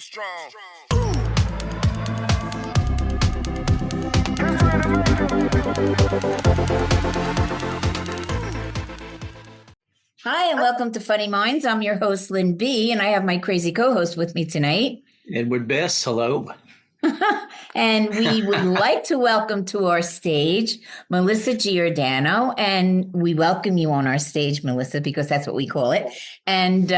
strong. Hi, and welcome to Funny Minds. I'm your host, Lynn B., and I have my crazy co-host with me tonight. Edward Bess, hello. And we would like to welcome to our stage Melissa Giordano. And we welcome you on our stage, Melissa, because that's what we call it. And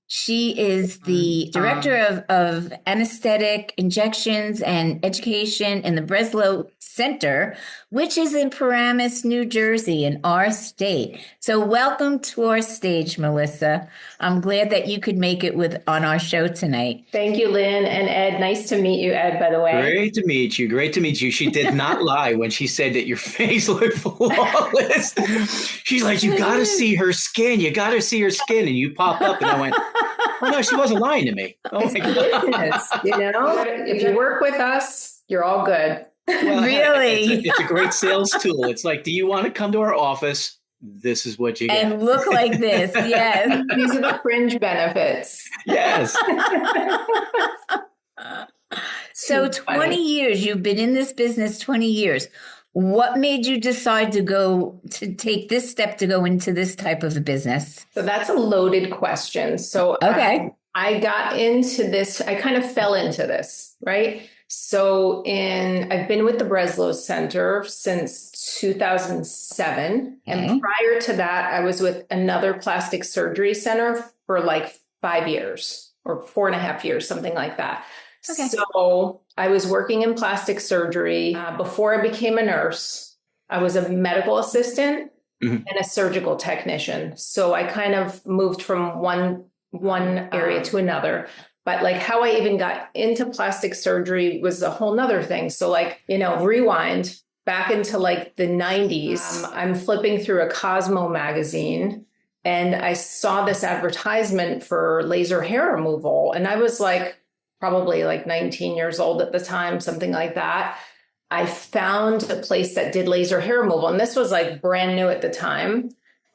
she is the director of anesthetic injections and education in the BRESLOW Center, which is in Paramus, New Jersey, in our state. So welcome to our stage, Melissa. I'm glad that you could make it on our show tonight. Thank you, Lynn and Ed. Nice to meet you, Ed, by the way. Great to meet you. Great to meet you. She did not lie when she said that your face looked flawless. She's like, you got to see her skin. You got to see her skin. And you pop up and I went, oh, no, she wasn't lying to me. Oh, my God. You know, if you work with us, you're all good. Well, Really? It's a great sales tool. It's like, do you want to come to our office? This is what you get. And look like this, yes. These are the fringe benefits. Yes. So 20 years, you've been in this business 20 years. What made you decide to take this step to go into this type of a business? So that's a loaded question. So Okay. I got into this, I kind of fell into this, right? So I've been with the BRESLOW Center since 2007. And prior to that, I was with another plastic surgery center for like 5 years or 4.5 years, something like that. Okay. So I was working in plastic surgery. Before I became a nurse, I was a medical assistant and a surgical technician. So I kind of moved from one area to another. But like how I even got into plastic surgery was a whole nother thing. So like, rewind back into like the 90s, I'm flipping through a Cosmo magazine and I saw this advertisement for laser hair removal. And I was like, probably like 19 years old at the time, something like that. I found a place that did laser hair removal. And this was like brand new at the time.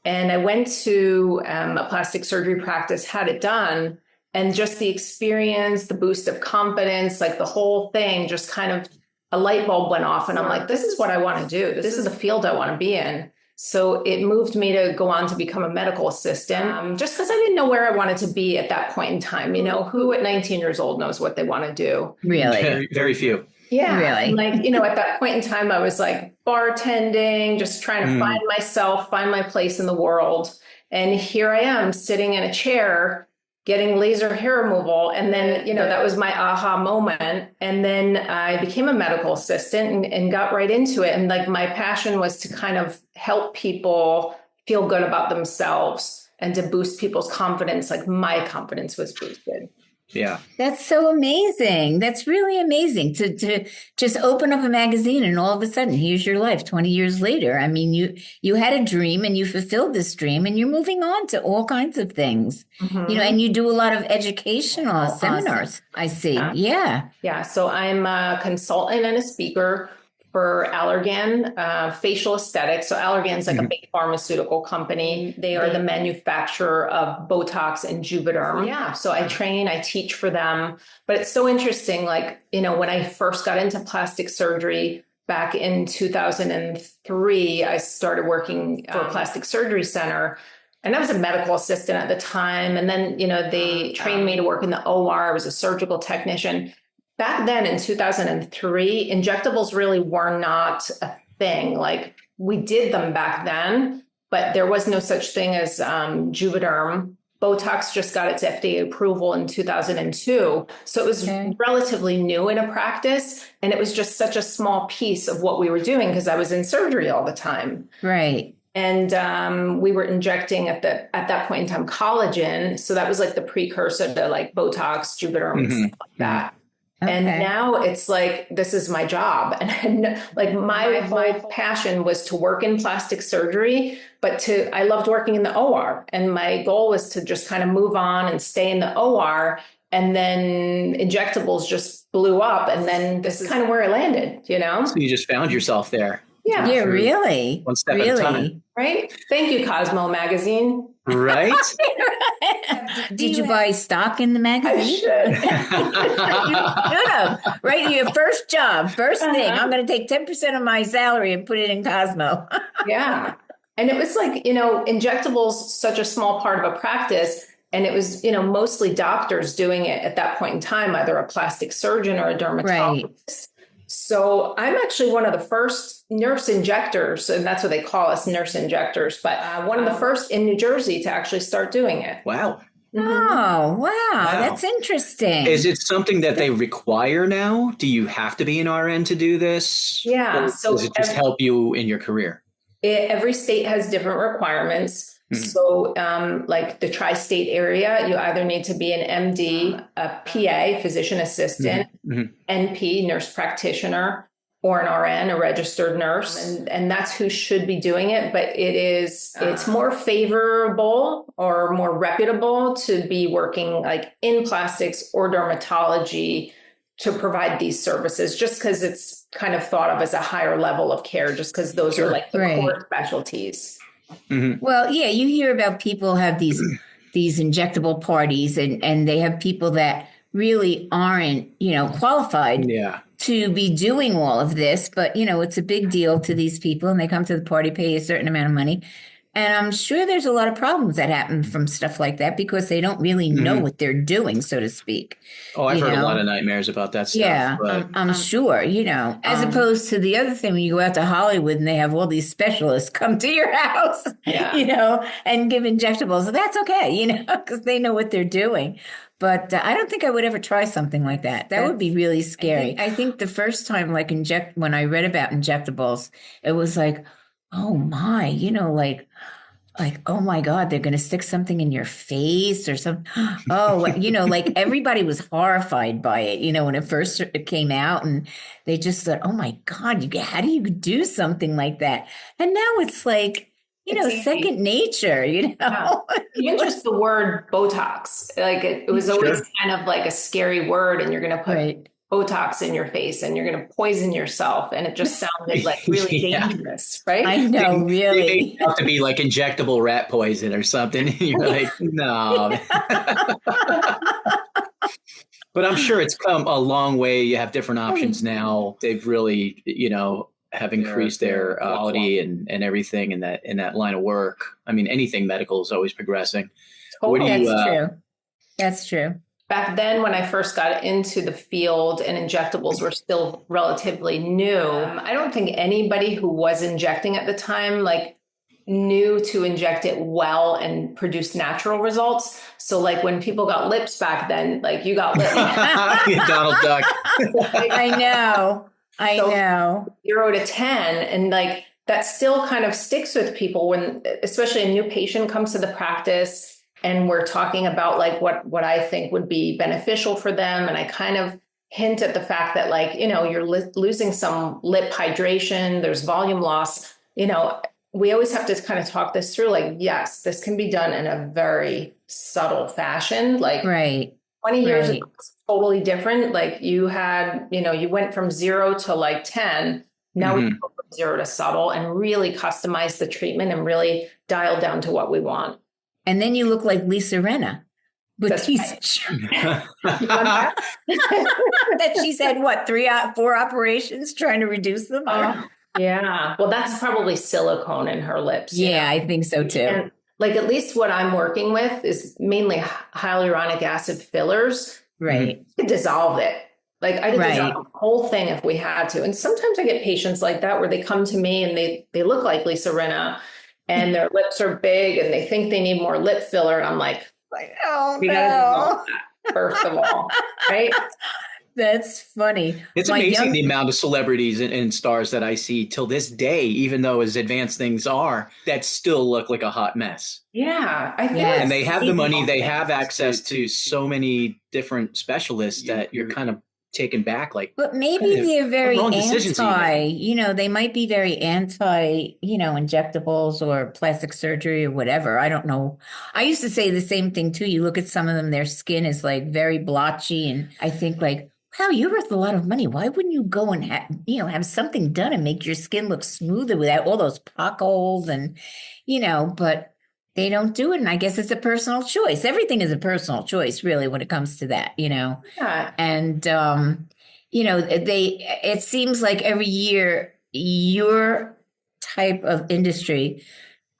And I went to a plastic surgery practice, had it done. And just the experience, the boost of confidence, like the whole thing, just kind of a light bulb went off. And I'm like, this is what I want to do. This is the field I want to be in. So it moved me to go on to become a medical assistant, just because I didn't know where I wanted to be at that point in time. Who at 19 years old knows what they want to do? Really? Very, very few. Yeah. Really? Like, at that point in time, I was like bartending, just trying to find myself, find my place in the world. And here I am sitting in a chair getting laser hair removal. And then, that was my aha moment. And then I became a medical assistant and got right into it. And like my passion was to kind of help people feel good about themselves and to boost people's confidence. Like my confidence was boosted. Yeah. That's so amazing. That's really amazing to just open up a magazine and all of a sudden, here's your life 20 years later. I mean, you had a dream and you fulfilled this dream and you're moving on to all kinds of things, and you do a lot of educational seminars. I see. Yeah. Yeah. So I'm a consultant and a speaker for Allergan facial aesthetics. So Allergan is like a big pharmaceutical company. They are the manufacturer of Botox and Juvederm. Yeah. So I teach for them. But it's so interesting. Like, when I first got into plastic surgery back in 2003, I started working for a plastic surgery center. And I was a medical assistant at the time. And then, they trained me to work in the OR. I was a surgical technician. Back then in 2003, injectables really were not a thing. Like we did them back then, but there was no such thing as Juvederm. Botox just got its FDA approval in 2002. So it was relatively new in a practice. And it was just such a small piece of what we were doing because I was in surgery all the time. Right. And we were injecting at that point in time collagen. So that was like the precursor to like Botox, Juvederm, stuff like that. Okay. And now it's like, this is my job. And like my whole passion was to work in plastic surgery, but I loved working in the OR. And my goal was to just kind of move on and stay in the OR. And then injectables just blew up. And then this is kind of where I landed, So you just found yourself there. Yeah. Yeah, really? One step at a time. Right? Thank you, Cosmo magazine. Right? Did you buy stock in the I magazine? should. You should have, right? Your first job, first thing. I'm going to take 10% of my salary and put it in Cosmo. Yeah. And it was like, injectables, such a small part of a practice. And it was, mostly doctors doing it at that point in time, either a plastic surgeon or a dermatologist. Right. So I'm actually one of the first nurse injectors, and that's what they call us, nurse injectors, but one of the first in New Jersey to actually start doing it. Wow. Oh, wow. That's interesting. Is it something that they require now? Do you have to be an RN to do this? Yeah. Or So does it just help you in your career? Every state has different requirements. So like the tri-state area, you either need to be an MD, a PA, physician assistant, NP, nurse practitioner, or an RN, a registered nurse. And that's who should be doing it. But it's more favorable or more reputable to be working like in plastics or dermatology to provide these services, just because it's kind of thought of as a higher level of care, just because those are like the core specialties. Well, yeah, you hear about people have these injectable parties and they have people that really aren't, qualified to be doing all of this, but it's a big deal to these people and they come to the party, pay a certain amount of money. And I'm sure there's a lot of problems that happen from stuff like that because they don't really know what they're doing, so to speak. Oh, I've heard a lot of nightmares about that stuff. Yeah, but I'm sure, as opposed to the other thing when you go out to Hollywood and they have all these specialists come to your house, and give injectables. That's okay, because they know what they're doing. But I don't think I would ever try something like that. That would be really scary. I think the first time, when I read about injectables, it was like, oh my, like, oh my God, they're going to stick something in your face or something. Oh, like everybody was horrified by it, when it first came out and they just thought, oh my God, how do you do something like that? And now it's like, it's second nature, Yeah. Even just the word Botox, like it was always kind of like a scary word and you're going to put Botox in your face and you're going to poison yourself. And it just sounded like really dangerous, right? I know, really. They have to be like injectable rat poison or something. And you're like, no. But I'm sure it's come a long way. You have different options now. They've really, have increased their quality and everything in that line of work. I mean, anything medical is always progressing. True. That's true. Back then, when I first got into the field and injectables were still relatively new, I don't think anybody who was injecting at the time, knew to inject it well and produce natural results. So when people got lips back then, you got lips. Donald Duck. I know. 0 to 10. And that still kind of sticks with people when, especially a new patient comes to the practice and we're talking about what I think would be beneficial for them. And I kind of hint at the fact that you're losing some lip hydration, there's volume loss. We always have to kind of talk this through. Yes, this can be done in a very subtle fashion. 20 years ago, it's totally different. You had, you went from 0 to 10. Now we can go from 0 to subtle and really customize the treatment and really dial down to what we want. And then you look like Lisa Rinna. But that she's had 4 operations trying to reduce them. Yeah. Well, that's probably silicone in her lips. Yeah, I think so too. And at least what I'm working with is mainly hyaluronic acid fillers. Right. To dissolve it. I could dissolve the whole thing if we had to. And sometimes I get patients like that where they come to me and they look like Lisa Rinna and their lips are big and they think they need more lip filler. And I'm like, oh, we gotta dissolve that, first of all, right? That's funny. It's amazing the amount of celebrities and stars that I see till this day, even though as advanced things are, that still look like a hot mess. Yeah. I think and they have the money, they have access to so many different specialists that you're kind of taken back. But maybe they're very anti, they might be very anti, injectables or plastic surgery or whatever. I don't know. I used to say the same thing too. You look at some of them, their skin is very blotchy. And I think wow, you're worth a lot of money. Why wouldn't you go and have something done and make your skin look smoother without all those pock holes and, but they don't do it. And I guess it's a personal choice. Everything is a personal choice, really, when it comes to that, Yeah. And, it seems like every year your type of industry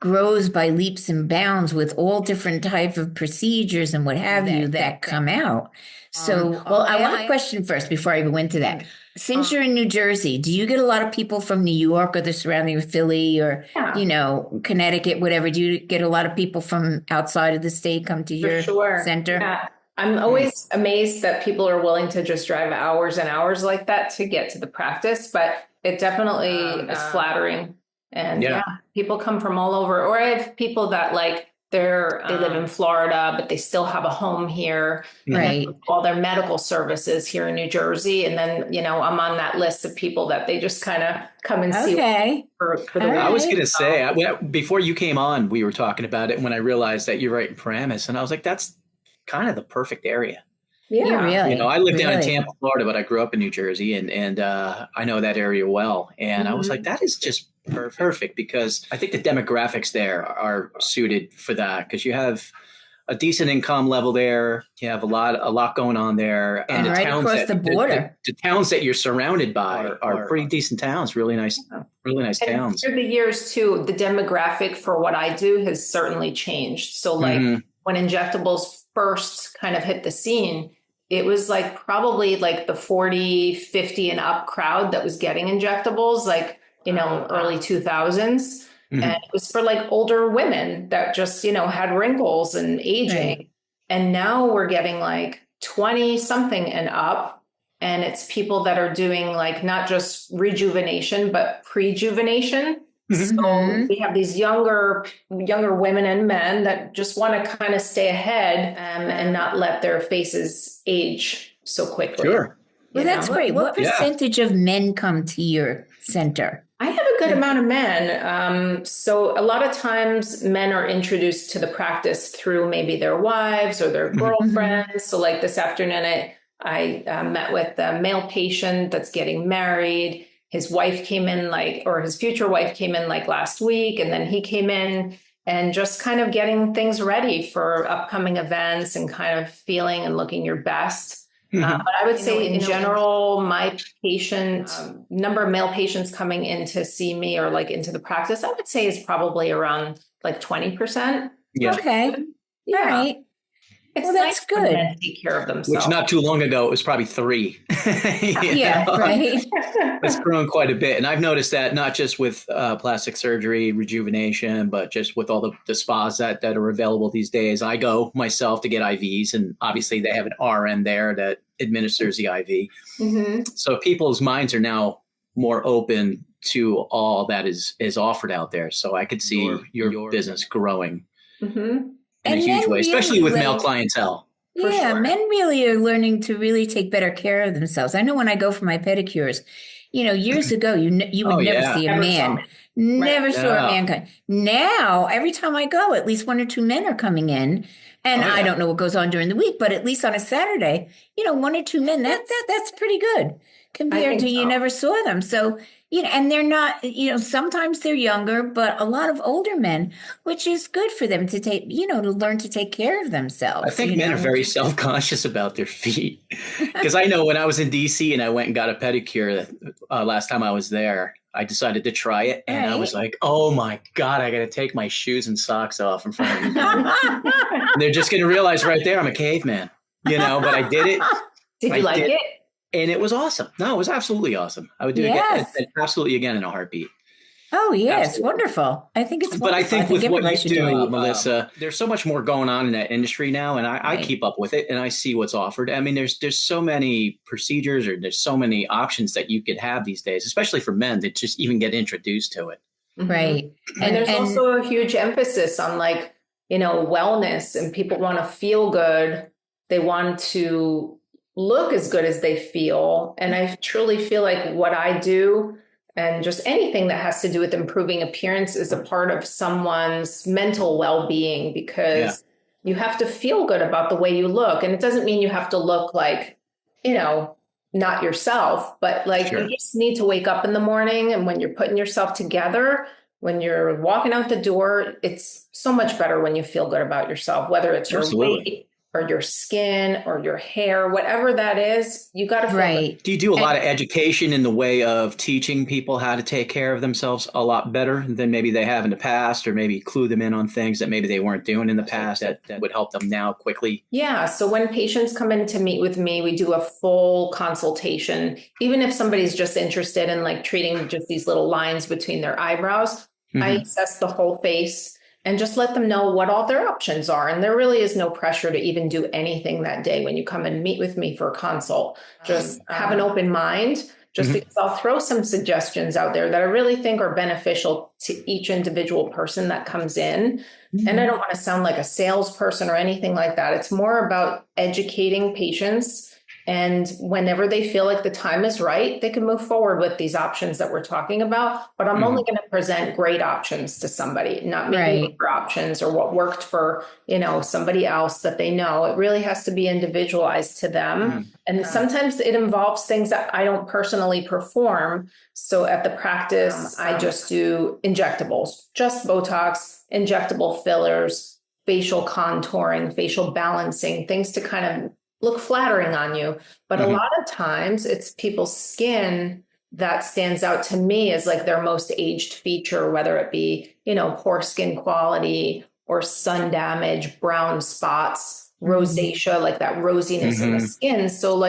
grows by leaps and bounds with all different type of procedures and what have you that come out. So, well, I have a question first before I go into that. Since you're in New Jersey, do you get a lot of people from New York or the surrounding of Philly or, Connecticut, whatever? Do you get a lot of people from outside of the state come to your center? Yeah. I'm always amazed that people are willing to just drive hours and hours like that to get to the practice, but it definitely is flattering. And people come from all over. Or I have people that they live in Florida, but they still have a home here. Right. All their medical services here in New Jersey. And then, I'm on that list of people that they just kind of come and see. For the week. I was going to say, before you came on, we were talking about it when I realized that you're right in Paramus. And I was like, that's kind of the perfect area. Yeah, really. I live down in Tampa, Florida, but I grew up in New Jersey and I know that area well. And I was like, that is just perfect because I think the demographics there are suited for that because you have a decent income level there. You have a lot going on there. And the right towns across the border. The towns that you're surrounded by are pretty decent towns, really nice towns. Through the years too, the demographic for what I do has certainly changed. So when injectables first kind of hit the scene, it was probably the 40, 50 and up crowd that was getting injectables, early 2000s. And it was for older women that just, had wrinkles and aging. Right. And now we're getting 20 something and up. And it's people that are doing not just rejuvenation, but prejuvenation. So we have these younger women and men that just want to kind of stay ahead and not let their faces age so quickly. Sure. Well, that's great. What percentage of men come to your center? I have a good amount of men. So a lot of times men are introduced to the practice through maybe their wives or their girlfriends. So this afternoon, I met with a male patient that's getting married. His wife came in or his future wife came in last week. And then he came in and just kind of getting things ready for upcoming events and kind of feeling and looking your best. But I would say in general, my number of male patients coming in to see me or into the practice, I would say is probably around 20%. Yeah. Okay. Yeah. All right. It's that's good. For men to take care of themselves. Which not too long ago, it was probably 3. Yeah, right. It's grown quite a bit. And I've noticed that not just with plastic surgery, rejuvenation, but just with all the spas that are available these days. I go myself to get IVs, and obviously they have an RN there that administers the IV. So people's minds are now more open to all that is offered out there. So I could see your business growing. In a huge way, especially with male clientele. Yeah, men really are learning to really take better care of themselves. I know when I go for my pedicures, years ago, you would never see a man. Never saw a man. Now, every time I go, at least 1 or 2 men are coming in. And I don't know what goes on during the week, but at least on a Saturday, 1 or 2 men, that's pretty good compared to you never saw them. So, and they're not, sometimes they're younger, but a lot of older men, which is good for them to take, to learn to take care of themselves. I think men are very self-conscious about their feet. Because I know when I was in DC and I went and got a pedicure last time I was there, I decided to try it. And I was like, oh my God, I got to take my shoes and socks off in front of them. They're just going to realize right there I'm a caveman, but I did it. Did you like it? And it was awesome. No, it was absolutely awesome. I would do it absolutely again in a heartbeat. Oh, yes. Absolutely. Wonderful. I think it's wonderful. But I think with what you do, Melissa, there's so much more going on in that industry now. And I keep up with it and I see what's offered. I mean, there's so many procedures or there's so many options that you could have these days, especially for men that just even get introduced to it. Right. And there's also a huge emphasis on wellness, and people want to feel good. They want to look as good as they feel. And I truly feel like what I do and just anything that has to do with improving appearance is a part of someone's mental well-being, because you have to feel good about the way you look. And it doesn't mean you have to look not yourself, but you just need to wake up in the morning, and when you're putting yourself together, when you're walking out the door, it's so much better when you feel good about yourself, whether it's your weight or your skin or your hair, whatever that is, you got to feel good. Do you do a lot of education in the way of teaching people how to take care of themselves a lot better than maybe they have in the past, or maybe clue them in on things that maybe they weren't doing in the past that would help them now quickly? Yeah. So when patients come in to meet with me, we do a full consultation. Even if somebody's just interested in like treating just these little lines between their eyebrows, I assess the whole face and just let them know what all their options are. And there really is no pressure to even do anything that day when you come and meet with me for a consult. Just have an open mind, just because I'll throw some suggestions out there that I really think are beneficial to each individual person that comes in. And I don't want to sound like a salesperson or anything like that. It's more about educating patients. And whenever they feel like the time is right, they can move forward with these options that we're talking about. But I'm only going to present great options to somebody, not mediocre options or what worked for, somebody else that they know. It really has to be individualized to them. And sometimes it involves things that I don't personally perform. So at the practice, I just do injectables, just Botox, injectable fillers, facial contouring, facial balancing, things to kind of look flattering on you. But a lot of times it's people's skin that stands out to me as like their most aged feature, whether it be, poor skin quality or sun damage, brown spots, rosacea, like that rosiness in the skin. So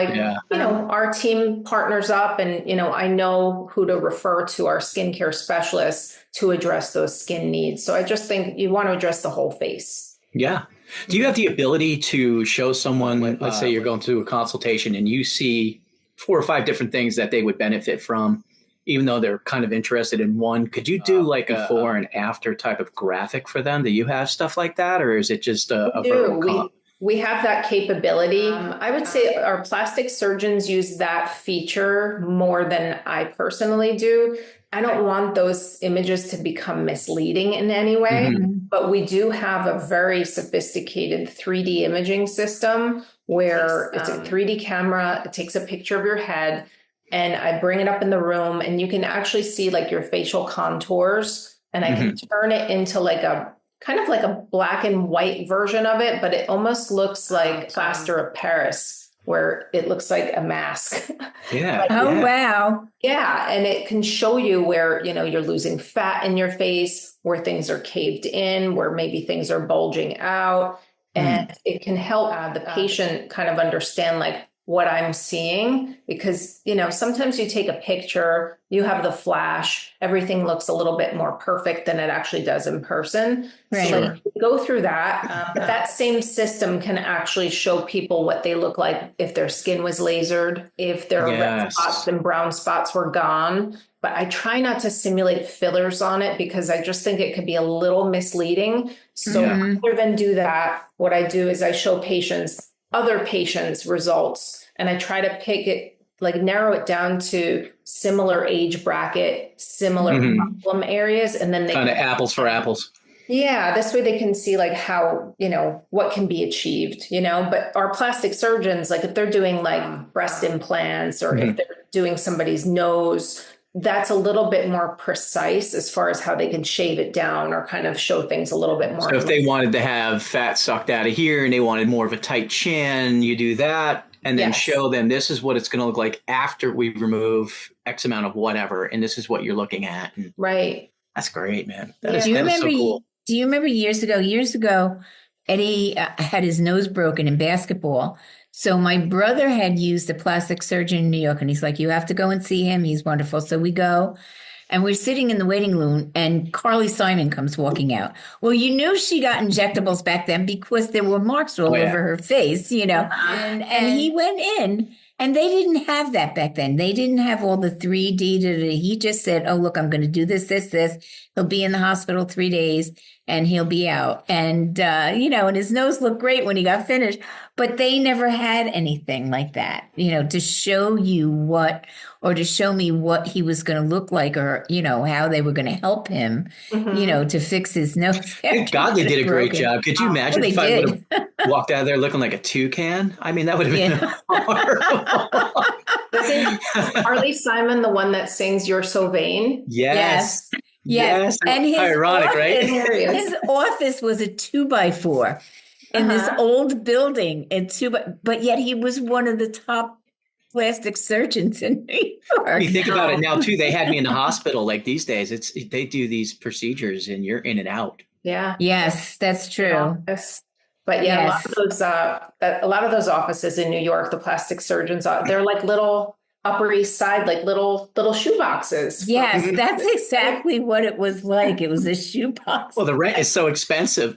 our team partners up and, I know who to refer to our skincare specialists to address those skin needs. So I just think you want to address the whole face. Yeah. Do you have the ability to show someone, let's say you're going through a consultation and you see 4 or 5 different things that they would benefit from, even though they're kind of interested in one? Could you do like a before and after type of graphic for them? Do you have stuff like that? Or is it just a verbal comp? We have that capability. I would say our plastic surgeons use that feature more than I personally do. I don't want those images to become misleading in any way, but we do have a very sophisticated 3D imaging system where it's a 3D camera. It takes a picture of your head and I bring it up in the room and you can actually see like your facial contours and I can turn it into like a kind of like a black and white version of it, but it almost looks like plaster of Paris, where it looks like a mask. Yeah. Wow. Yeah. And it can show you where, you're losing fat in your face, where things are caved in, where maybe things are bulging out. And it can help the patient kind of understand like what I'm seeing, because, sometimes you take a picture, you have the flash, everything looks a little bit more perfect than it actually does in person. Right. So you go through that, but that same system can actually show people what they look like if their skin was lasered, if their red spots and brown spots were gone. But I try not to simulate fillers on it because I just think it could be a little misleading. So rather than do that, what I do is I show other patients' results, and I try to pick it, like narrow it down to similar age bracket, similar problem areas, and then they kind of apples for apples. Yeah, this way they can see like how, what can be achieved, but our plastic surgeons, like if they're doing like breast implants or if they're doing somebody's nose, that's a little bit more precise as far as how they can shave it down or kind of show things a little bit more. So if they wanted to have fat sucked out of here and they wanted more of a tight chin, you do that and then show them this is what it's going to look like after we remove X amount of whatever. And this is what you're looking at. And right. That's great, man. That is so cool. Do you remember years ago, Eddie had his nose broken in basketball. So my brother had used a plastic surgeon in New York, and he's like, you have to go and see him. He's wonderful. So we go, and we're sitting in the waiting room, and Carly Simon comes walking out. Well, you knew she got injectables back then because there were marks all over her face, and he went in. And they didn't have that back then. They didn't have all the 3D. He just said, oh, look, I'm going to do this. He'll be in the hospital 3 days and he'll be out. And, and his nose looked great when he got finished. But they never had anything like that, to show you to show me what he was going to look like or, how they were going to help him, to fix his nose. Thank God they did a great job. Could you imagine if I would have walked out of there looking like a toucan? I mean, that would have been horrible. Isn't Carly Simon the one that sings You're So Vain? Yes. Yes. Yes. And Ironic, right? his office was a 2x4 in this old building but yet he was one of the top plastic surgeons in New York. You think about it now too. They had me in the hospital. Like these days, they do these procedures and you're in and out. Yeah. Yes, that's true. But yeah, Yes. a lot of those offices in New York, the plastic surgeons, they're like little Upper East Side, like little shoe boxes. Yes, that's exactly what it was like. It was a shoebox. Well, the rent is so expensive.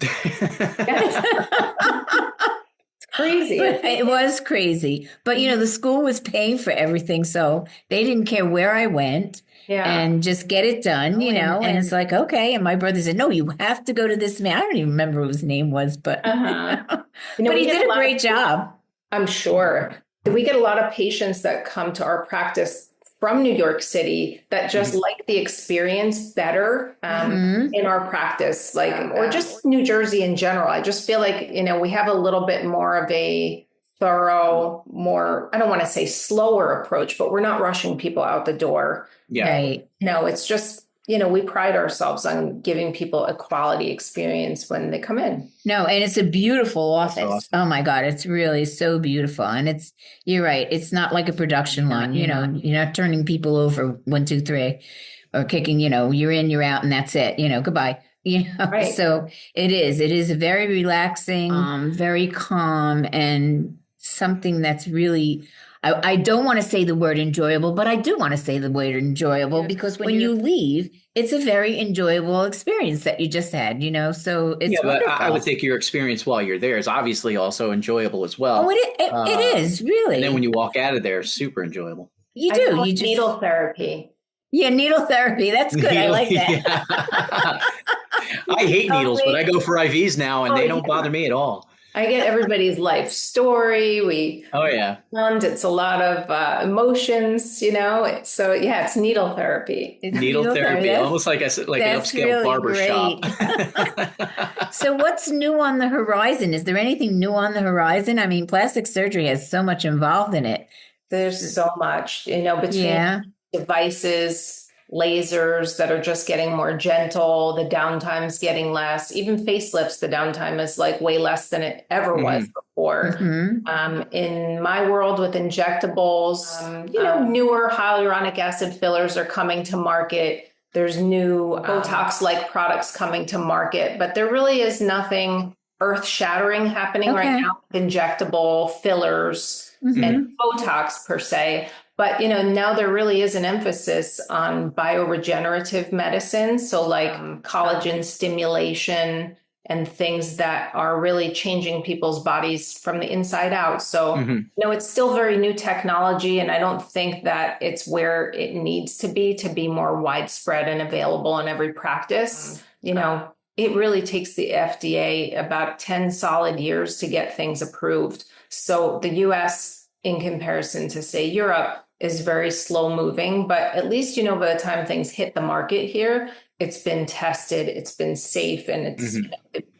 Crazy. But it was crazy. But the school was paying for everything, so they didn't care where I went. Yeah. And just get it done, and it's like, okay. And my brother said, no, you have to go to this man. I don't even remember what his name was, but but he did a great job. I'm sure. We get a lot of patients that come to our practice from New York City that just like the experience better in our practice, or just New Jersey in general. I just feel like, we have a little bit more of a thorough, more, I don't want to say slower approach, but we're not rushing people out the door. Yeah. Right. No, it's just, we pride ourselves on giving people a quality experience when they come in. No, and it's a beautiful office. Awesome. Oh my God, it's really so beautiful. And you're right. It's not like a production line, you're not turning people over 1, 2, 3 or kicking, you're in, you're out and that's it, goodbye. Right. So it is very relaxing, very calm, and something that's really, I don't want to say the word enjoyable, but I do want to say the word enjoyable because when you leave, it's a very enjoyable experience that you just had, so it's wonderful. But I would think your experience while you're there is obviously also enjoyable as well. Oh, it is, really. And then when you walk out of there, super enjoyable. You do. You just needle therapy. Yeah, needle therapy. That's good. I like that. Yeah. I hate needles, but I go for IVs now and they don't bother me at all. I get everybody's life story. It's a lot of emotions, So yeah, it's needle therapy. Needle therapy, almost like an upscale really barber shop. So what's new on the horizon? Is there anything new on the horizon? I mean, plastic surgery has so much involved in it. There's so much, between devices, lasers that are just getting more gentle, the downtime's getting less. Even facelifts, the downtime is like way less than it ever was before. In my world with injectables, newer hyaluronic acid fillers are coming to market. There's new Botox-like products coming to market, but there really is nothing earth-shattering happening right now with injectable fillers and Botox per se. But, now there really is an emphasis on bioregenerative medicine. So like collagen stimulation and things that are really changing people's bodies from the inside out. So, it's still very new technology. And I don't think that it's where it needs to be more widespread and available in every practice. It really takes the FDA about 10 solid years to get things approved. So the US, in comparison to, say, Europe, is very slow moving, but at least, by the time things hit the market here, it's been tested, it's been safe, and it's,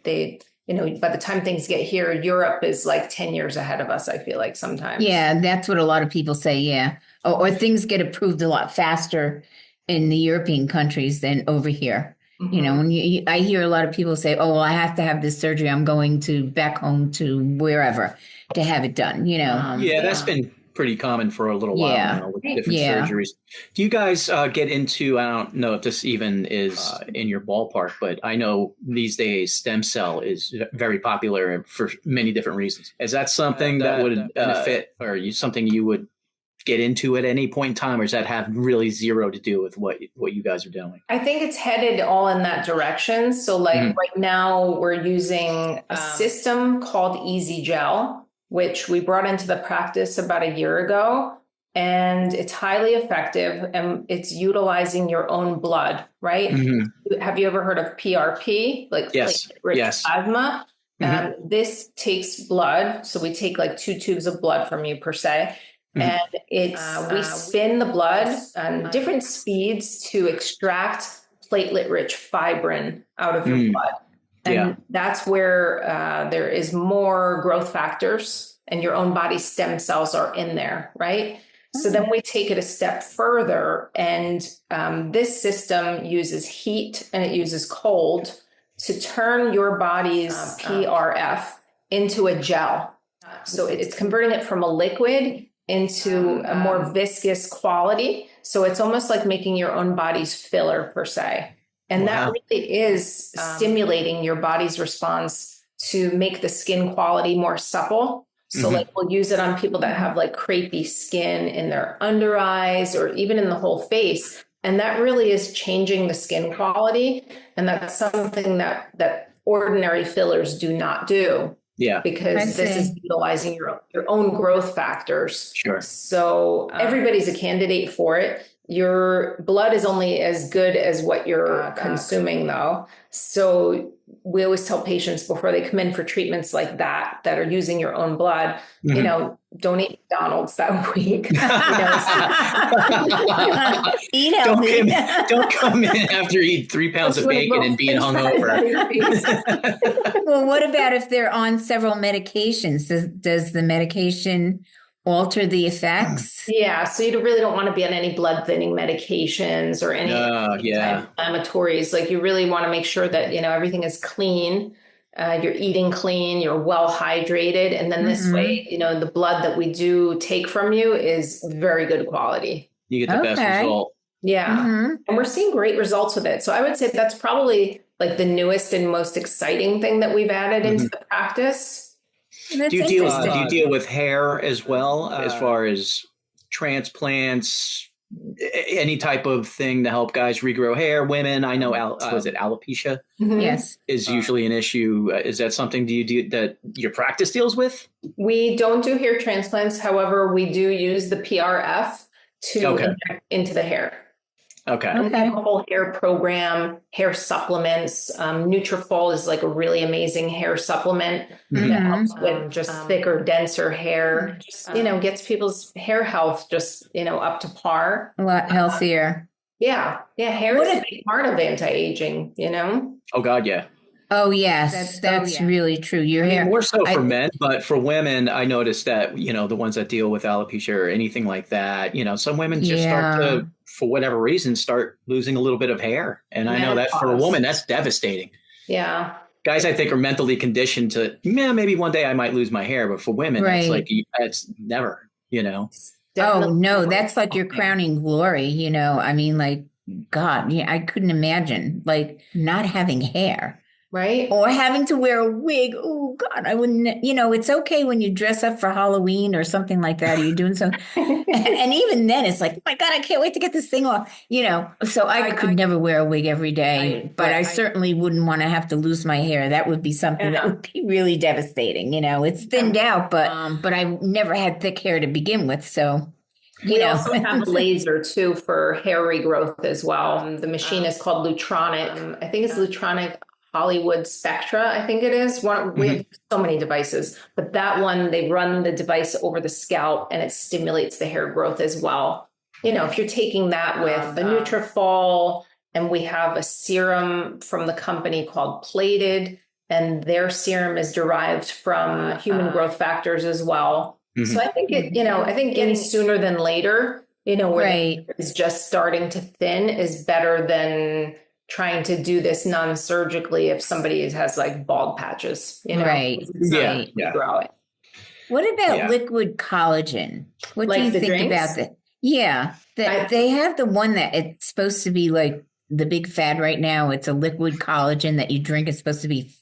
by the time things get here, Europe is like 10 years ahead of us, I feel like sometimes. Yeah, that's what a lot of people say, yeah. Or things get approved a lot faster in the European countries than over here. When I hear a lot of people say, oh, well, I have to have this surgery, I'm going back home to wherever to have it done, that's been pretty common for a little while now with different surgeries. Do you guys get into, I don't know if this even is in your ballpark, but I know these days stem cell is very popular for many different reasons. Is that something that would benefit or something you would get into at any point in time, or does that have really zero to do with what you guys are doing? I think it's headed all in that direction. So right now we're using a system called Easy Gel, which we brought into the practice about a year ago. And it's highly effective and it's utilizing your own blood, right? Have you ever heard of PRP? Platelet-rich plasma? This takes blood. So we take like 2 tubes of blood from you per se. And we spin the blood on different speeds to extract platelet-rich fibrin out of your blood. And that's where there is more growth factors and your own body stem cells are in there, right? So then we take it a step further, and this system uses heat and it uses cold to turn your body's PRF into a gel. So it's converting it from a liquid into a more viscous quality. So it's almost like making your own body's filler per se. And that really is stimulating your body's response to make the skin quality more supple. So like we'll use it on people that have like crepey skin in their under eyes or even in the whole face. And that really is changing the skin quality. And that's something that ordinary fillers do not do. Yeah. Because this is utilizing your own growth factors. Sure. So everybody's a candidate for it. Your blood is only as good as what you're consuming, though. So we always tell patients before they come in for treatments like that are using your own blood, you know, don't eat McDonald's that week. Eat healthy. Don't come in after you eat 3 pounds of bacon and being hungover. Well, what about if they're on several medications? Does the medication alter the effects? Yeah, so you really don't want to be on any blood thinning medications or any anti-inflammatories. Like you really want to make sure that, you know, everything is clean. You're eating clean, you're well hydrated. And then this way, you know, the blood that we do take from you is very good quality. You get the best result. Yeah. And we're seeing great results with it. So I would say that's probably like the newest and most exciting thing that we've added into the practice. That's do you deal with hair as well, as far as transplants, any type of thing to help guys regrow hair? Women, I know, was it alopecia? Yes, is usually an issue. Is that something that your practice deals with? We don't do hair transplants. However, we do use the PRF to inject into the hair. Okay. We have a whole hair program, hair supplements. Nutrafol is like a really amazing hair supplement that helps with just thicker, denser hair. Just, you know, gets people's hair health just, you know, up to par. a lot healthier. Yeah. Yeah. Hair is a big part of anti-aging, you know? Oh, God, yeah. Oh, yes, that's really true. Your hair. More so for men, but for women, I noticed that, you know, the ones that deal with alopecia or anything like that, you know, some women just start to, for whatever reason, start losing a little bit of hair. And I know that for a woman, that's devastating. Yeah. Guys, I think, are mentally conditioned to, maybe one day I might lose my hair. But for women, it's like, it's never, you know. Oh, no, that's like your crowning glory, you know. I mean, like, God, I couldn't imagine, like, not having hair. Right. Or having to wear a wig. Oh, God, I wouldn't, you know, it's okay when you dress up for Halloween or something like that. Or you're doing something. and even then it's like, oh, my God, I can't wait to get this thing off, you know. So I could never wear a wig every day, but I certainly wouldn't want to have to lose my hair. That would be something that would be really devastating. You know, it's thinned out, but I never had thick hair to begin with. So we also have a laser too for hair regrowth as well. The machine is called Lutronic. I think it's Lutronic Hollywood Spectra, I think it is. We have so many devices, but that one, they run the device over the scalp and it stimulates the hair growth as well. You know, if you're taking that with the Nutrafol, and we have a serum from the company called Plated, and their serum is derived from human growth factors as well. So I think getting sooner than later, you know, where it is just starting to thin is better than trying to do this non-surgically if somebody has like bald patches, you know? Grow it. What about liquid collagen? What do you think about that? Yeah, they have the one that it's supposed to be like the big fad right now. It's a liquid collagen that you drink. It's supposed to be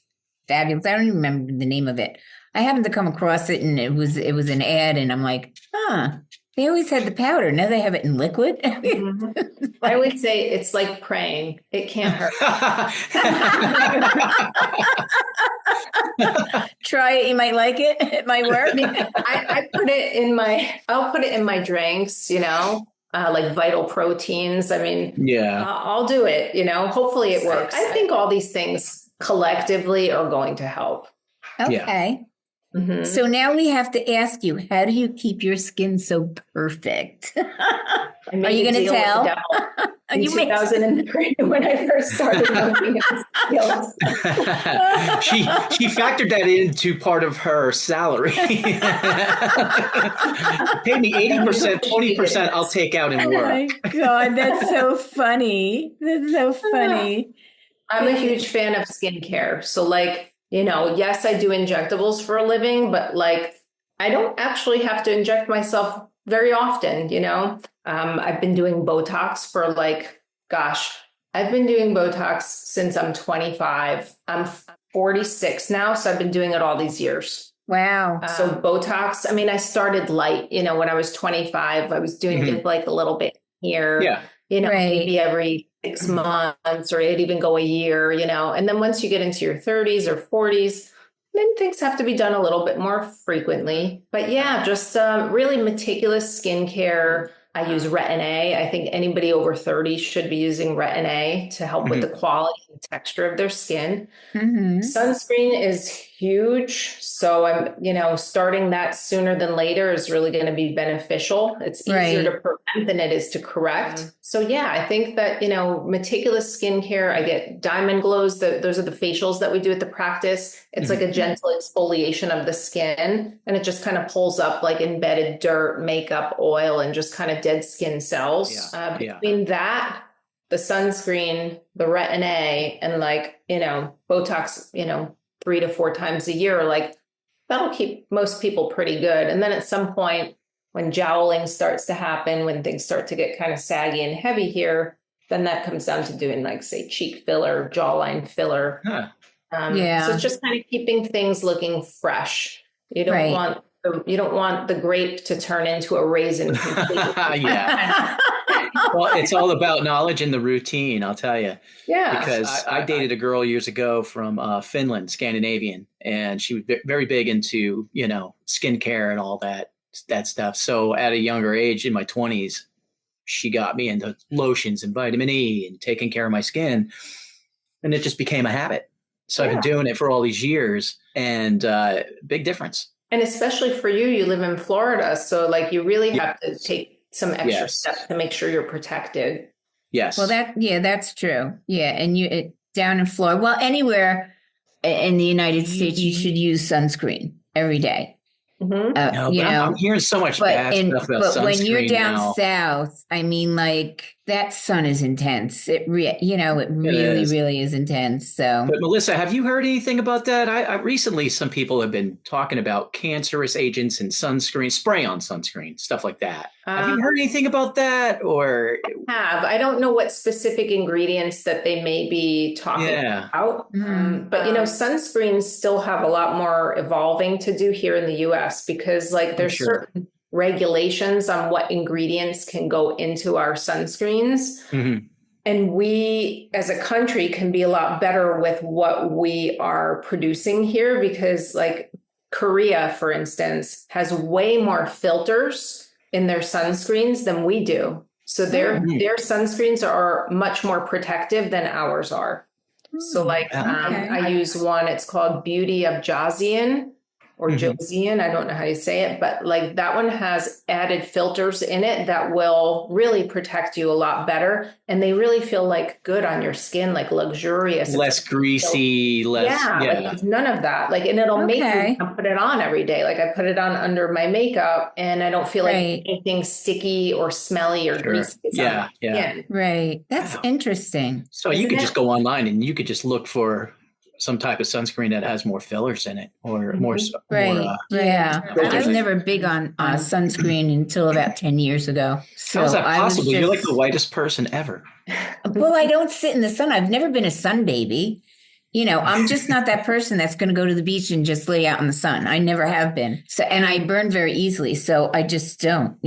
fabulous. I don't even remember the name of it. I happened to come across it, and it was an ad, and I'm like, they always had the powder. Now they have it in liquid. I would say it's like praying. It can't hurt. Try it. You might like it. It might work. I'll put it in my drinks, you know, like Vital Proteins. I mean, I'll do it, you know, hopefully it works. I think all these things collectively are going to help. Okay. So now we have to ask you, how do you keep your skin so perfect? Are you going to tell? In 2003, when I first started working in skills. She factored that into part of her salary. Pay me 80%, 20% I'll take out in work. Oh my God, that's so funny. That's so funny. I'm a huge fan of skincare. So like, yes, I do injectables for a living, but like, I don't actually have to inject myself very often, I've been doing Botox for I've been doing Botox since I'm 25. I'm 46 now, so I've been doing it all these years. Wow. So Botox, I started light, when I was 25, I was doing it like a little bit here, maybe every 6 months, or it'd even go a year, and then once you get into your 30s or 40s, then things have to be done a little bit more frequently. But yeah, just really meticulous skincare. I use Retin-A. I think anybody over 30 should be using Retin-A to help with the quality and texture of their skin. Sunscreen is huge. So I'm, starting that sooner than later is really going to be beneficial. It's easier to prevent than it is to correct. So yeah, I think that, meticulous skincare, I get diamond glows. Those are the facials that we do at the practice. It's like a gentle exfoliation of the skin, and it just kind of pulls up like embedded dirt, makeup, oil, and just kind of dead skin cells. Between that, the sunscreen, the Retin-A, and Botox, 3 to 4 times a year, that'll keep most people pretty good. And then at some point, when jowling starts to happen, when things start to get kind of saggy and heavy here, then that comes down to doing say cheek filler, jawline filler. So it's just kind of keeping things looking fresh. You don't want the grape to turn into a raisin completely. Well, it's all about knowledge and the routine, I'll tell you. Yeah. Because I dated a girl years ago from Finland, Scandinavian, and she was very big into, skincare and all that stuff. So at a younger age, in my 20s, she got me into lotions and vitamin E and taking care of my skin. And it just became a habit. So I've been doing it for all these years, and big difference. And especially for you live in Florida. So you really have to take some extra steps to make sure you're protected. Yes. Well, that's true. Yeah. And down in Florida, well, anywhere in the United States, you should use sunscreen every day. I'm hearing so much bad stuff about sunscreen. But when you're down south, that sun is intense. It really is intense. So, but Melissa, have you heard anything about that? I recently, some people have been talking about cancerous agents and sunscreen, spray on sunscreen, stuff like that. Have you heard anything about that? Or I don't know what specific ingredients that they may be talking about. But sunscreens still have a lot more evolving to do here in the US, because there's certain regulations on what ingredients can go into our sunscreens. And we as a country can be a lot better with what we are producing here, because Korea, for instance, has way more filters in their sunscreens than we do. So their sunscreens are much more protective than ours are. So I use one, it's called Beauty of Josian, or Josian, I don't know how you say it, but that one has added filters in it that will really protect you a lot better. And they really feel good on your skin, luxurious. Less greasy, there's none of that. And it'll make you put it on every day. I put it on under my makeup, and I don't feel like anything sticky or smelly or greasy. Right. That's interesting. So you could just go online and you could just look for some type of sunscreen that has more fillers in it, or more. I was never big on sunscreen until about 10 years ago. So how's that possible? You're the whitest person ever. Well, I don't sit in the sun. I've never been a sun baby. I'm just not that person that's going to go to the beach and just lay out in the sun. I never have been. So, and I burn very easily. So I just don't,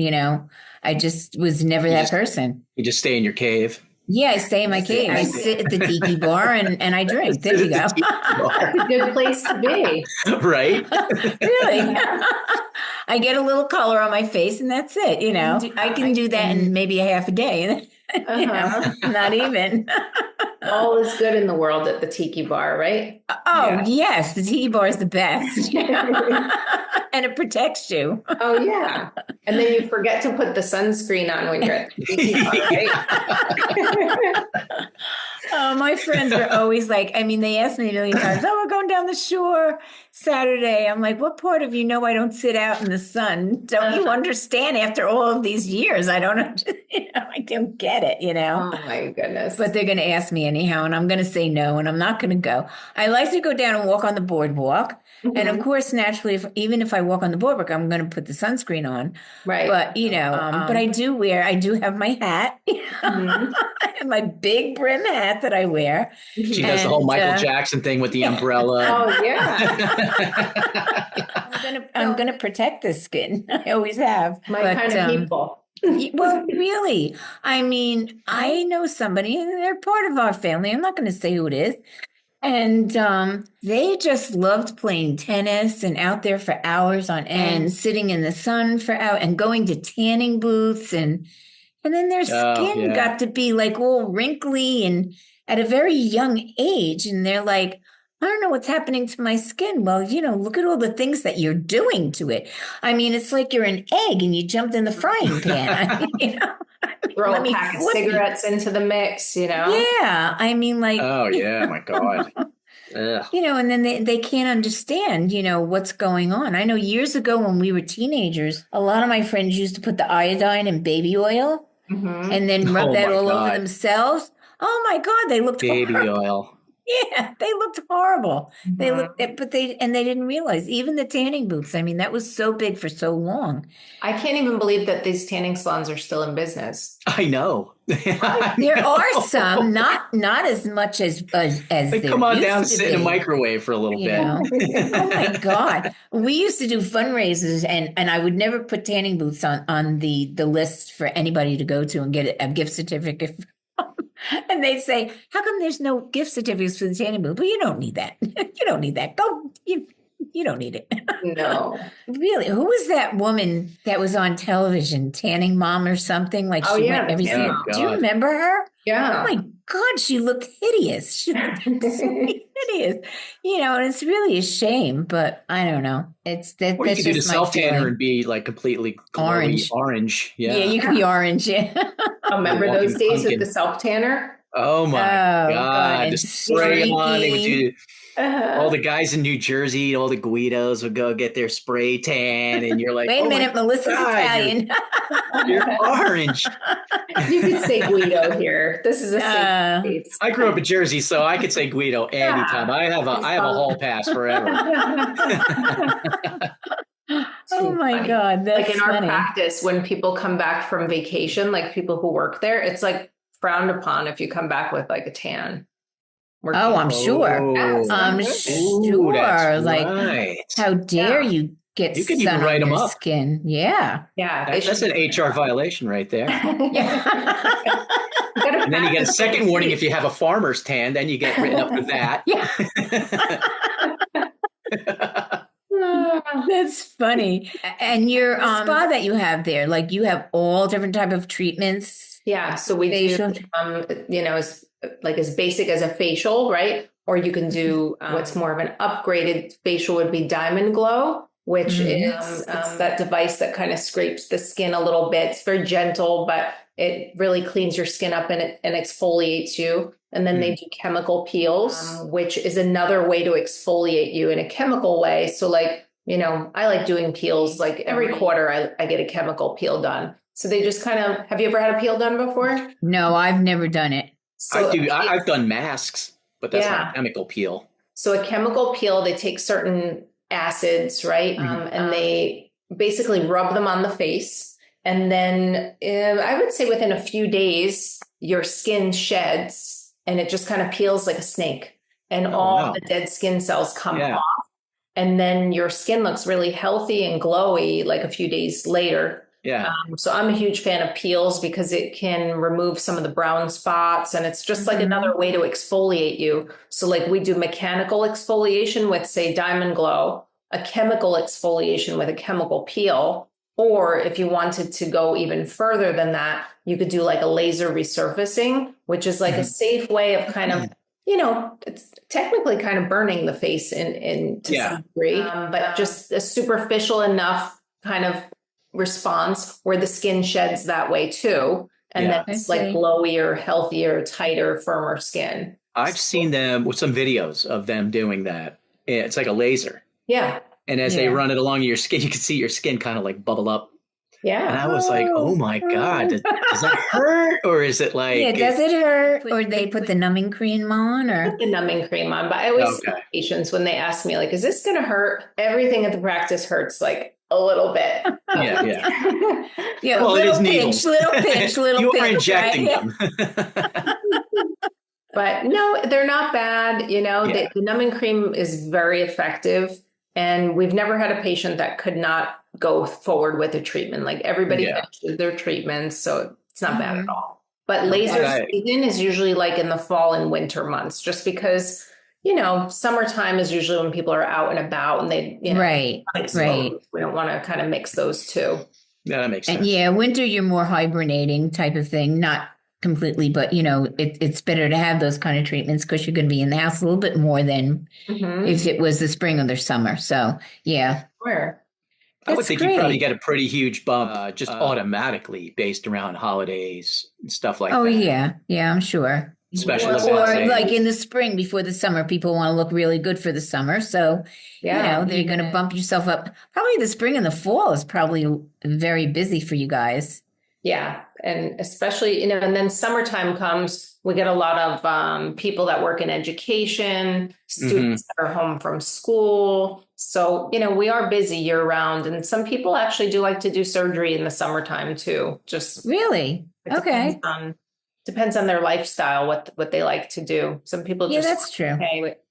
I just was never that person. You just stay in your cave. Yeah, I stay in my cave. I sit at the tiki bar and I drink. There you go. That's a good place to be. Right? Really? I get a little color on my face and that's it. I can do that in maybe a half a day. Not even. All is good in the world at the tiki bar, right? Oh, yes. The tiki bar is the best. And it protects you. Oh, yeah. And then you forget to put the sunscreen on when you're at the tiki bar, right? Oh, my friends are always like, I mean, they ask me a million times, oh, we're going down the shore Saturday. I'm like, what part of you know I don't sit out in the sun? Don't you understand after all of these years? I don't, I don't get it, Oh my goodness. But they're going to ask me anyhow, and I'm going to say no, and I'm not going to go. I like to go down and walk on the boardwalk. Mm-hmm. And of course, naturally, even if I walk on the boardwalk, I'm going to put the sunscreen on. Right. But, but I do have my hat, mm-hmm. and my big brim hat that I wear. She does the whole Michael Jackson thing with the umbrella. Oh, yeah. I'm gonna protect this skin. I always have. My kind of people. Well, really. I mean, I know somebody, and they're part of our family. I'm not going to say who it is. And they just loved playing tennis and out there for hours on end, sitting in the sun for hours, and going to tanning booths, and then their skin got to be like all wrinkly and at a very young age, and they're like, I don't know what's happening to my skin. Well, look at all the things that you're doing to it. I mean, it's like you're an egg and you jumped in the frying pan. Throw a pack of cigarettes into the mix, Yeah. I mean, like. Oh, yeah. My God. And then they can't understand, what's going on. I know years ago when we were teenagers, a lot of my friends used to put the iodine in baby oil and then rub that all over themselves. Oh, my God. They looked baby oil. Yeah, they looked horrible. Mm-hmm. They looked, but they didn't realize even the tanning booths. I mean, that was so big for so long. I can't even believe that these tanning salons are still in business. I know. There are some, not as much as they come on down, sit in a microwave for a little bit. Oh my God, we used to do fundraisers, and I would never put tanning booths on the list for anybody to go to and get a gift certificate. And they'd say, how come there's no gift certificates for the tanning booth? Well, you don't need that. You don't need that. Go. You don't need it. No. Really? Who was that woman that was on television, Tanning Mom or something? Like she went every single. Do you remember her? Yeah. Oh my God, she looked hideous. She looked hideous. And it's really a shame, but I don't know. It's that. Or you could do the self tanner and be like completely orange. Yeah. Yeah, you could be orange. Yeah. Remember those days with the self tanner? Oh my God. The spray on. They would do. All the guys in New Jersey, all the Guidos would go get their spray tan, and you're like, wait a minute, Melissa's Italian. You're orange. You could say Guido here. This is a safe space. I grew up in Jersey, so I could say Guido anytime. I have a hall pass forever. Oh my God, that's like in funny. Our practice, when people come back from vacation, like people who work there, it's like frowned upon if you come back with like a tan. I'm sure. Yes, I'm sure. That's like, right. How dare you get you can sun even write on them your up. Skin? Yeah. Yeah. That's an HR violation right there. Yeah. And then you get a second warning if you have a farmer's tan. Then you get written up for that. Yeah. That's funny. And your spa that you have there, like you have all different type of treatments. Yeah. So we do, as basic as a facial, right? Or you can do what's more of an upgraded facial would be Diamond Glow, which is it's that device that kind of scrapes the skin a little bit. It's very gentle, but it really cleans your skin up and exfoliates you. And then they do chemical peels, which is another way to exfoliate you in a chemical way. So I like doing peels like every quarter I get a chemical peel done. So they just have you ever had a peel done before? No, I've never done it. So I've done masks, but that's not a chemical peel. So a chemical peel, they take certain acids, right? And they basically rub them on the face. And then I would say within a few days, your skin sheds and it just kind of peels like a snake. And the dead skin cells come off. And then your skin looks really healthy and glowy like a few days later. Yeah. So I'm a huge fan of peels because it can remove some of the brown spots and it's just like another way to exfoliate you. So like we do mechanical exfoliation with say Diamond Glow, a chemical exfoliation with a chemical peel, Or if you wanted to go even further than that, you could do like a laser resurfacing, which is like a safe way of kind of, it's technically kind of burning the face in to some degree, but just a superficial enough kind of response where the skin sheds that way too. And that's like glowier, healthier, tighter, firmer skin. I've seen them with some videos of them doing that. It's like a laser. Yeah. And as they run it along your skin, you can see your skin kind of like bubble up. Yeah. And I was like, oh my God, does that hurt? Or is it like... Yeah, does it hurt? Or they put the numbing cream on? Or put the numbing cream on. But I always tell patients when they ask me, like, is this going to hurt? Everything at the practice hurts like a little bit. Yeah, well, little pinch, little pinch. You are injecting them. But no, they're not bad. The numbing cream is very effective. And we've never had a patient that could not go forward with a treatment. Like everybody finishes their treatments. So it's not bad at all. But laser season is usually like in the fall and winter months, just because, summertime is usually when people are out and about and they, right. We don't want to kind of mix those two. Yeah, that makes sense. And winter, you're more hibernating type of thing, not completely, but it's better to have those kind of treatments because you're going to be in the house a little bit more than if it was the spring or the summer. So sure. I would think you probably get a pretty huge bump just automatically based around holidays and stuff like that. Oh yeah, I'm sure. Especially or like in the spring before the summer, people want to look really good for the summer. So they're going to bump yourself up. Probably the spring and the fall is probably very busy for you guys. Yeah. And especially, and then summertime comes, we get a lot of people that work in education, students that are home from school. So, we are busy year round. And some people actually do like to do surgery in the summertime too. Just really? Okay. Depends on their lifestyle, what they like to do. Some people just that's true.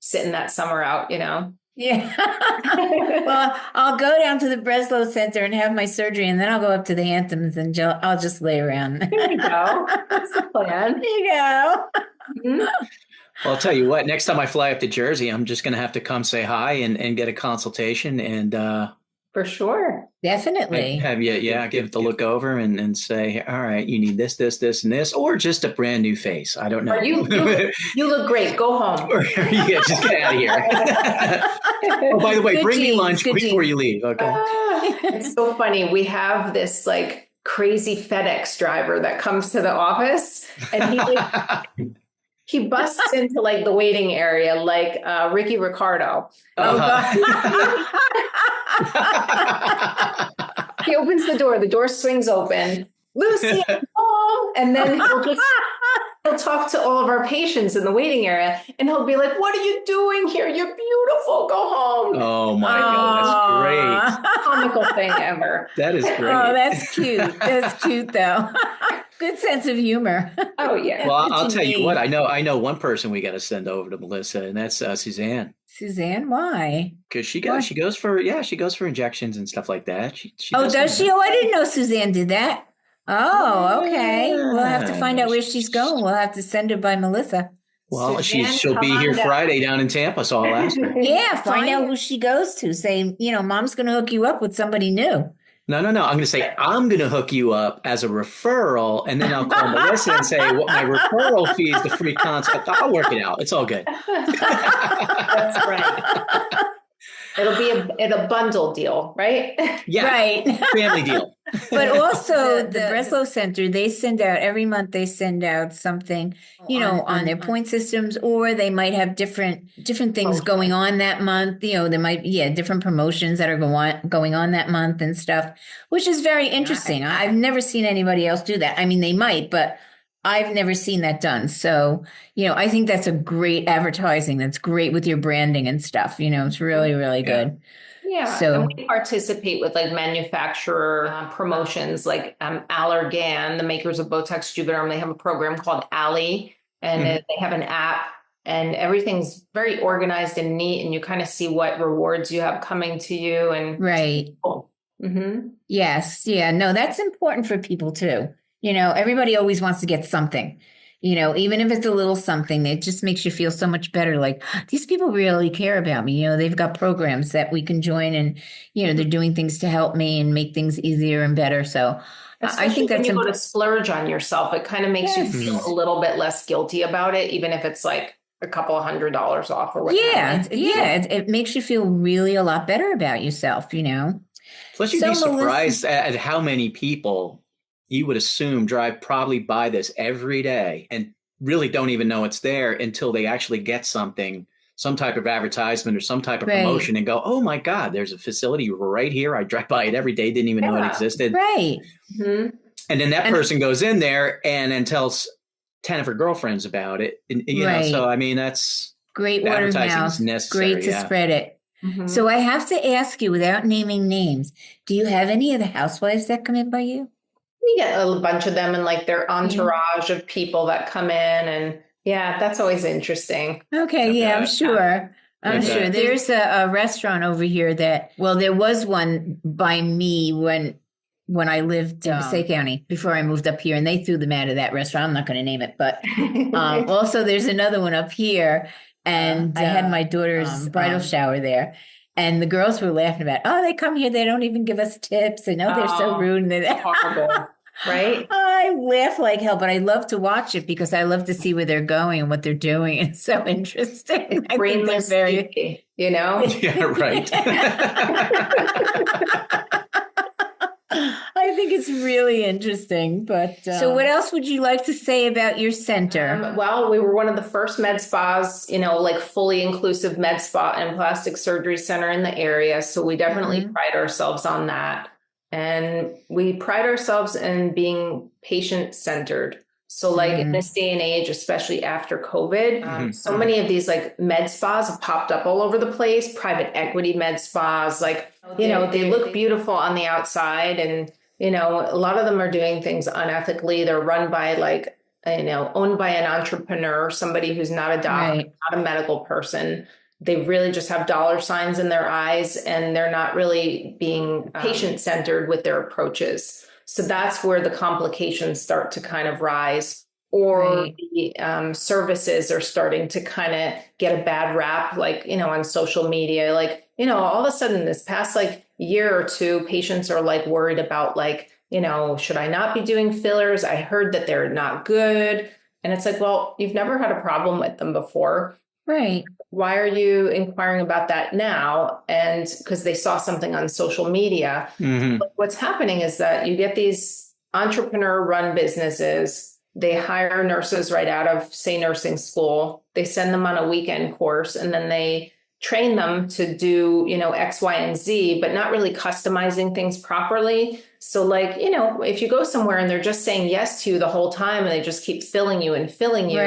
Sitting that summer out, Yeah. Well, I'll go down to the BRESLOW Center and have my surgery, and then I'll go up to the Hamptons and I'll just lay around. There you go. That's the plan. There you go. Well, I'll tell you what, next time I fly up to Jersey, I'm just going to have to come say hi and get a consultation. And for sure. Definitely. Have you, give it the look over and say, all right, you need this, this, this, and this, or just a brand new face. I don't know. Or you look great. Go home. Just get out of here. Oh, by the way, bring me lunch before you leave. Okay. It's so funny. We have this like crazy FedEx driver that comes to the office, and he busts into like the waiting area like Ricky Ricardo. He opens the door swings open. Lucy, I'm home. And then he'll talk to all of our patients in the waiting area, and he'll be like, what are you doing here? You're beautiful. Go home. Oh my God, that's great. Comical thing ever. That is great. Oh, that's cute. That's cute though. Good sense of humor. Oh yeah. Well, I'll tell you what, I know one person we got to send over to Melissa, and that's Suzanne. Suzanne, why? Because she goes for injections and stuff like that. She does she? Oh, I didn't know Suzanne did that. Oh, okay. We'll have to find out where she's going. We'll have to send her by Melissa. Well, she'll be here Friday down in Tampa, so I'll ask her. Yeah, find out who she goes to. Say, Mom's going to hook you up with somebody new. No. I'm going to say, I'm going to hook you up as a referral, and then I'll call Melissa and say, well, my referral fee is the free consult. I'll work it out. It's all good. That's right. It'll be a bundle deal, right? Yeah. Right. Family deal. But also the BRESLOW Center, they send out every month, they send out something, on their point systems, or they might have different things going on that month. There might be different promotions that are going on that month and stuff, which is very interesting. I've never seen anybody else do that. I mean, they might, but I've never seen that done. So, I think that's a great advertising. That's great with your branding and stuff. It's really, really good. Yeah. So and we participate with like manufacturer promotions like Allergan, the makers of Botox Juvederm. They have a program called Alley, and they have an app, and everything's very organized and neat. And you kind of see what rewards you have coming to you. And right. Cool. Mm-hmm. Yes. Yeah. No, that's important for people too. Everybody always wants to get something. even if it's a little something, it just makes you feel so much better. Like these people really care about me. They've got programs that we can join and, they're doing things to help me and make things easier and better. So I think when that's you go to splurge on yourself, it kind of makes you feel a little bit less guilty about it, even if it's like a couple of $100 off or whatever. It makes you feel really a lot better about yourself, Plus, you'd be surprised at how many people you would assume drive probably by this every day and really don't even know it's there until they actually get something, some type of advertisement or some type of promotion and go, oh my God, there's a facility right here. I drive by it every day. Didn't even know it existed. Right. Mm-hmm. And then that person goes in there and then tells 10 of her girlfriends about it. And, so I mean, that's great word of mouth. Great to spread it. Mm-hmm. So I have to ask you, without naming names, do you have any of the housewives that come in by you? We get a bunch of them and like their entourage of people that come in, and that's always interesting. Okay. I'm sure. I'm sure there's a restaurant over here there was one by me when I lived in Passaic County before I moved up here, and they threw them out of that restaurant. I'm not going to name it, but also there's another one up here, and I had my daughter's bridal shower there, and the girls were laughing about, they come here, they don't even give us tips, and they're so rude. And horrible, right? I laugh like hell, but I love to watch it because I love to see where they're going and what they're doing. It's so interesting. Brainless, very, Yeah, right. I think it's really interesting. But so what else would you like to say about your center? Well, we were one of the first med spas, like fully inclusive med spa and plastic surgery center in the area. So we definitely pride ourselves on that. And we pride ourselves in being patient centered. So like in this day and age, especially after COVID, so many of these like med spas have popped up all over the place, private equity med spas, like, they look beautiful on the outside, and, a lot of them are doing things unethically. They're run by like, owned by an entrepreneur, somebody who's not a doctor, not a medical person. They really just have dollar signs in their eyes, and they're not really being patient centered with their approaches. So that's where the complications start to kind of rise, or the services are starting to kind of get a bad rap, like, on social media, like, all of a sudden this past like year or two, patients are like worried about like, should I not be doing fillers? I heard that they're not good. And it's like, well, you've never had a problem with them before. Right. Why are you inquiring about that now? And because they saw something on social media. But what's happening is that you get these entrepreneur-run businesses. They hire nurses right out of, say, nursing school. They send them on a weekend course, and then they train them to do, X, Y, and Z, but not really customizing things properly. So like, if you go somewhere and they're just saying yes to you the whole time and they just keep filling you and filling you.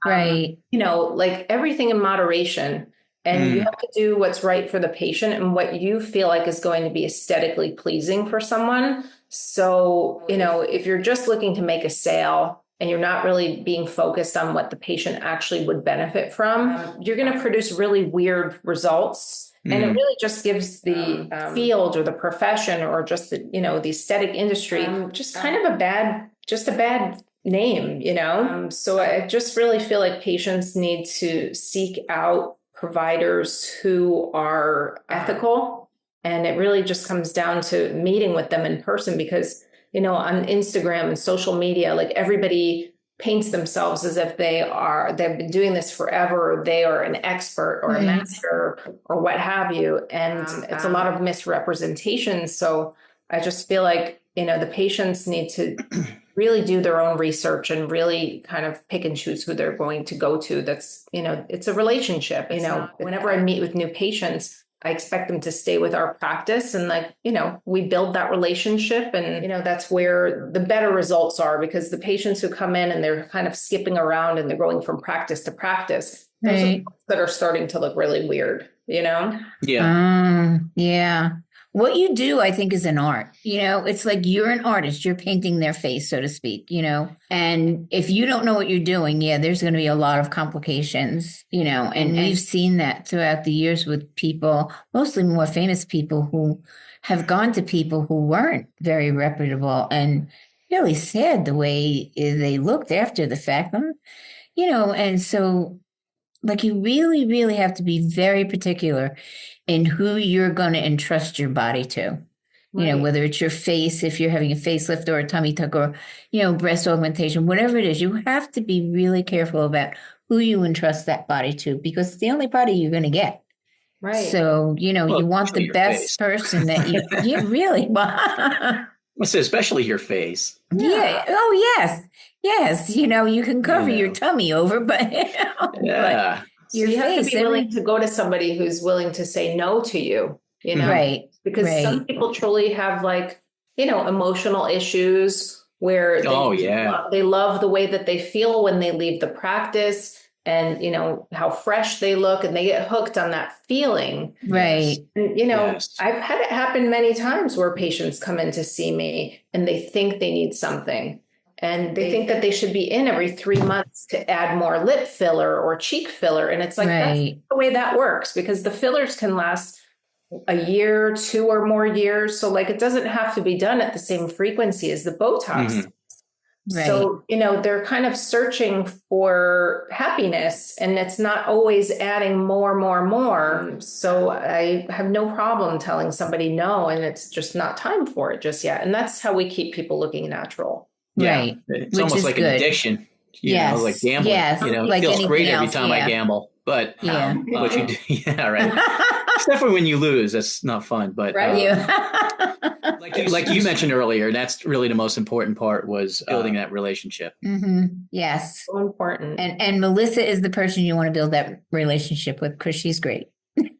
Right. Like everything in moderation. And you have to do what's right for the patient and what you feel like is going to be aesthetically pleasing for someone. So, if you're just looking to make a sale and you're not really being focused on what the patient actually would benefit from, you're going to produce really weird results. And it really just gives the field or the profession or just the, the aesthetic industry just kind of a bad name, So I just really feel like patients need to seek out providers who are ethical. And it really just comes down to meeting with them in person because, on Instagram and social media, like everybody paints themselves as if they've been doing this forever, or they are an expert or a master or what have you. And it's a lot of misrepresentation. So I just feel like, the patients need to really do their own research and really kind of pick and choose who they're going to go to. That's, it's a relationship. Whenever I meet with new patients, I expect them to stay with our practice and we build that relationship and, that's where the better results are because the patients who come in and they're kind of skipping around and they're going from practice to practice, those are that are starting to look really weird, Yeah. Yeah. What you do, I think, is an art. It's like you're an artist. You're painting their face, so to speak, and if you don't know what you're doing, there's going to be a lot of complications, and we've seen that throughout the years with people, mostly more famous people who have gone to people who weren't very reputable and really sad the way they looked after the fact. And so like you really, really have to be very particular in who you're going to entrust your body to. Right. Whether it's your face, if you're having a facelift or a tummy tuck or, breast augmentation, whatever it is, you have to be really careful about who you entrust that body to because it's the only body you're going to get. Right. So, Well, you want especially the your best face. person that you really I say especially your face. Yeah. Oh, yes. Yes. You can cover your Yeah. tummy over, but, Yeah. So your you have to face, be willing to go to somebody who's willing to say no to you, right. because some Right. people truly have like, emotional issues where Oh, yeah. they love the way that they feel when they leave the practice and, how fresh they look and they get hooked on that feeling. Right. And, Yes. I've had it happen many times where patients come in to see me and they think they need something. And they think that they should be in every 3 months to add more lip filler or cheek filler. And it's like, that's Right. the way that works because the fillers can last a year, 2 or more years. So like, it doesn't have to be done at the same frequency as the Botox. Mhm. Right. So, they're kind of searching for happiness and it's not always adding more. So I have no problem telling somebody no, and it's just not time for it just yet. And that's how we keep people looking natural. Yeah. Right. It's Which almost is like an good. addiction, Yes. like gambling. Yes. It Like feels anything great every else, time I yeah. gamble, but Yeah. what you do, yeah, right. Except for when you lose, that's not fun. But Right. like you mentioned earlier, that's really the most important part was building that relationship. Yes. So important. And Melissa is the person you want to build that relationship with because she's great.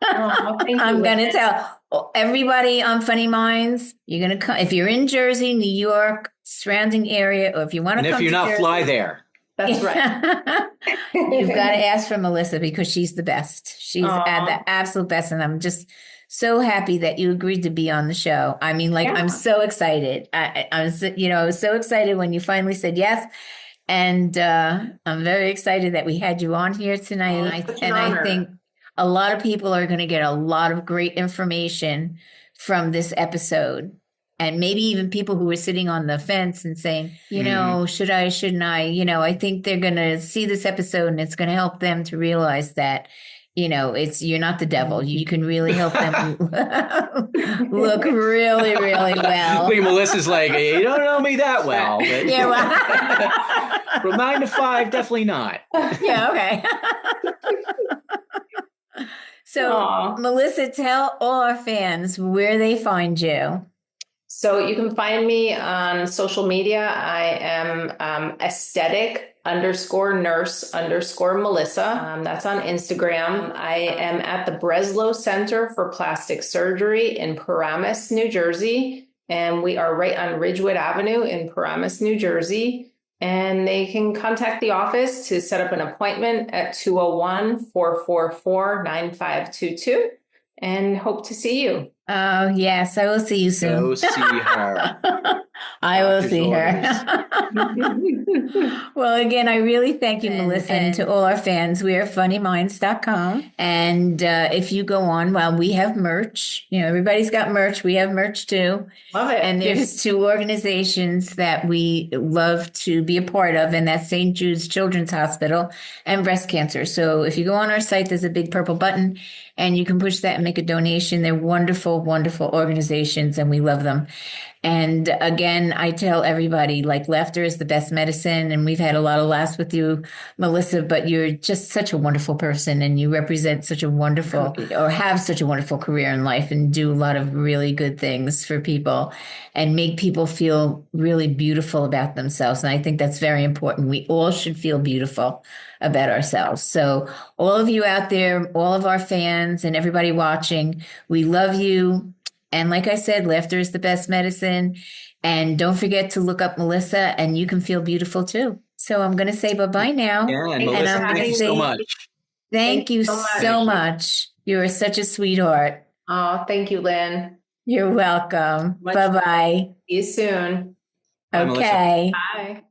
Oh, thank you. I'm going to tell everybody on Funny Minds, you're going to come. If you're in Jersey, New York, surrounding area, or if you want to And come if you're to not, Jersey, fly there. That's right. You've got to ask for Melissa because she's the best. She's Aw. the absolute best. And I'm just so happy that you agreed to be on the show. I mean, like, Yeah. I'm so excited. I was so excited when you finally said yes. And I'm very excited that we had you on here tonight. Oh, it's such an honor. I think a lot of people are going to get a lot of great information from this episode. And maybe even people who were sitting on the fence and saying, should I, shouldn't I? I think they're going to see this episode and it's going to help them to realize that, you're not the devil. You can really help them look really, really well. Melissa's like, you don't know me that well. But Yeah, well. from 9 to 5, definitely not. Yeah, okay. So, Aw. Melissa, tell all our fans where they find you. So you can find me on social media. I am aesthetic_nurse_Melissa. That's on Instagram. I am at the BRESLOW Center for Plastic Surgery in Paramus, New Jersey. And we are right on Ridgewood Avenue in Paramus, New Jersey. And they can contact the office to set up an appointment at 201-444-9522 and hope to see you. Oh, yes, I will see you soon. Go see her. I will Doctor's see her. Well, again, I really thank you, Melissa, and to all our fans. We are funnyminds.com. And if you go on, we have merch. Everybody's got merch. We have merch too. Love it. And there's 2 organizations that we love to be a part of, and that's St. Jude's Children's Hospital and breast cancer. So if you go on our site, there's a big purple button and you can push that and make a donation. They're wonderful, wonderful organizations and we love them. And again, I tell everybody, like, laughter is the best medicine. And we've had a lot of laughs with you, Melissa, but you're just such a wonderful person and you represent such a wonderful, or have such a wonderful career in life and do a lot of really good things for people and make people feel really beautiful about themselves. And I think that's very important. We all should feel beautiful about ourselves. So all of you out there, all of our fans and everybody watching, we love you. And like I said, laughter is the best medicine. And don't forget to look up Melissa and you can feel beautiful too. So I'm going to say bye-bye now. Yeah, and Melissa, thank you so much. Thank you so much. You are such a sweetheart. Oh, thank you, Lynn. You're welcome. Bye-bye. See you soon. Bye, Okay. Bye.